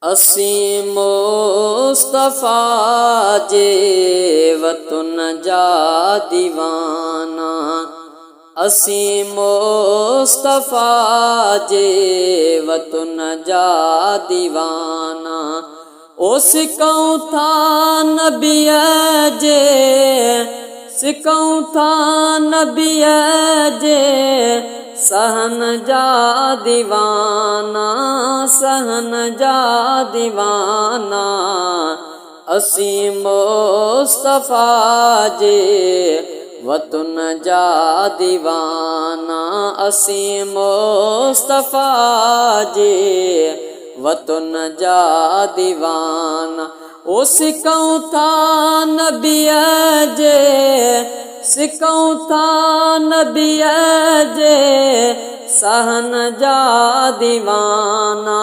असीं मुस्तफ़ा जे वतन जा दीवाना, असीं मुस्तफ़ा जे वतन जा दीवाना। ओ सिकऊं था नबीअ जे, सिकऊं था नबीअ जे सहन जा दीवाना, सहन जा दीवाना। असीं मुस्तफ़ा जे वतन जा दीवाना, असीं मुस्तफ़ा जे वतन जा दीवाना। ओ सिकऊं था नबीअ जे, सिकऊं था नबीअ जे सहन जा दीवाना,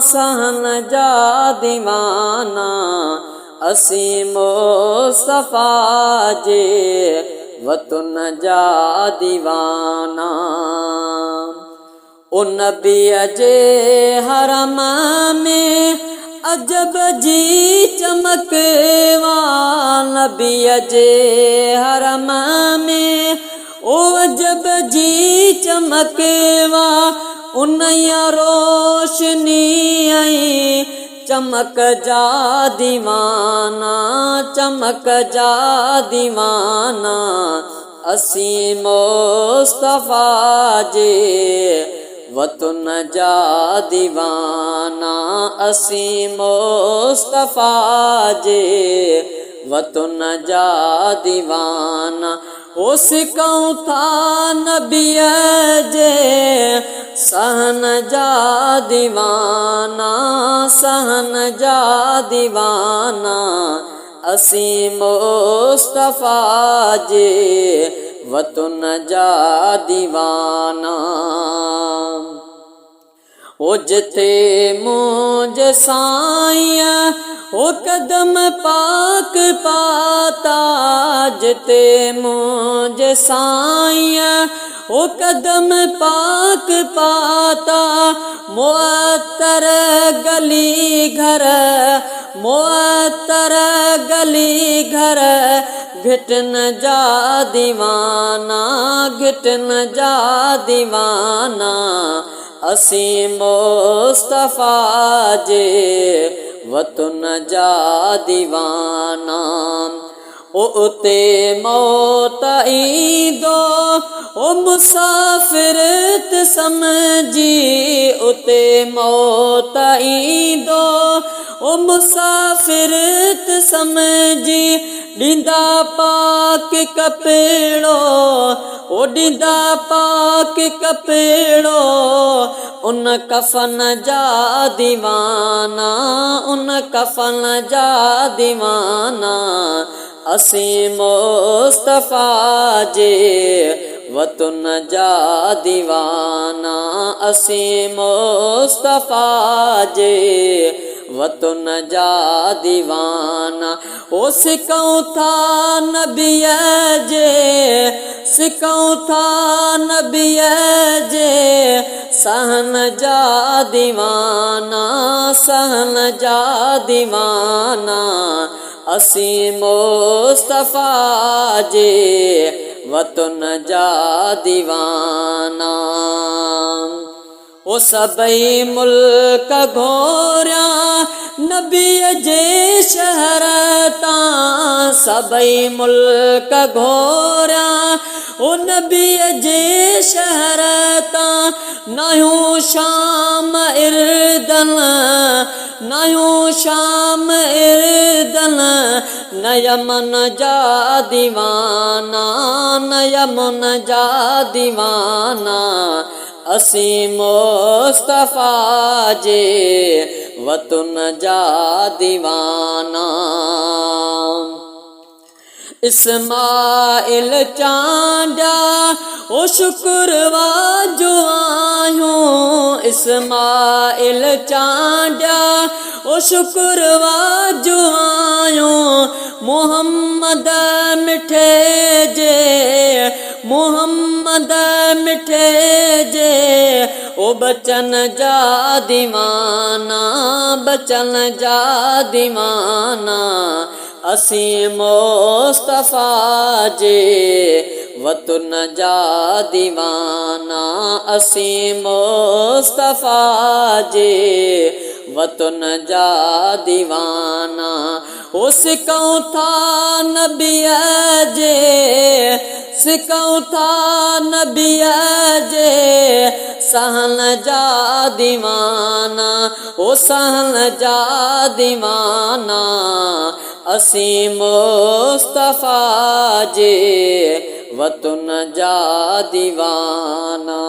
सहन जा दीवाना। असीं मुस्तफ़ा जे वतन जा दीवाना। ओ नबीअ जे हरम में अजब जी चमक वा, नबीअ जे हरम में ओ अजब जी चमक वा। उन्हीअ रोशनी आई चमक जा दीवाना, चमक जा दीवाना। असीं मुस्तफ़ा जे वतन जा दीवाना, असीं मुस्तफ़ा जे वतन जा दीवाना। ओ सिकऊं था नबीअ जे सहन जा दीवाना, सहन जा दीवाना। असीं मुस्तफ़ा जे वतन जा दीवाना। ओ जिथे मुंहिंजे साईं ओ कदम पाक पाता, जिथे मुंहिंजे साईं ओ कदम पाक पाता। मुअत्तर गली घर, मुअत्तर गली घर घिटन जा दीवाना, घिटन जा दीवाना। असीं मुस्तफ़ा जे वतन जा दीवाना। ओ उते मौत ईंदो ओ मुसाफ़िर त समझी, उते मौत ईंदो ओ मुसाफ़िर त समझी। ॾींदा पाक कपिड़ो, ओ ॾींदा पाक कपिड़ो उन कफ़न जा दीवाना, उन कफ़न जा दीवाना। असीं मुस्तफ़ा जे वतन जा दीवाना, असीं मुस्तफ़ा जे वतन जा दीवाना। ओ सिकऊं था नबीअ जे, सिकऊं था नबीअ जे सहन जा दीवाना, सहन जा दीवाना। असीं मुस्तफ़ा जे वतन जा दीवाना। ओ सभई मुल्क घोरिया नबीअ जे शहर तां, सभई मुल्क घोरिया ओ नबीअ जे शहर तां। नयूं शाम इर्दन, नयूं शाम इर्दन न यमन जा दीवाना, न यमन जा दीवाना। असीं मुस्तफ़ा जे वतन जा दीवाना। इस्माइल चांडिया ओ शुक्रवार जो आहियूं, इस्माइल चांडिया ओ शुक्रवार जो आहियूं। मोहम्मद मिठे जे, मोहम्मद मिठे जे ओ बचन जा दीवाना, बचन जा दीवाना असीं मुस्तफा जे वतन जा दीवाना असीं मुस्तफा जे वतन जा दीवाना ओ सिकऊं था नबीअ जे सिकऊं था नबीअ जे सहन जा दीवाना ओ सहन जा दीवाना असीं मुस्तफा जे वतन जा दीवाना।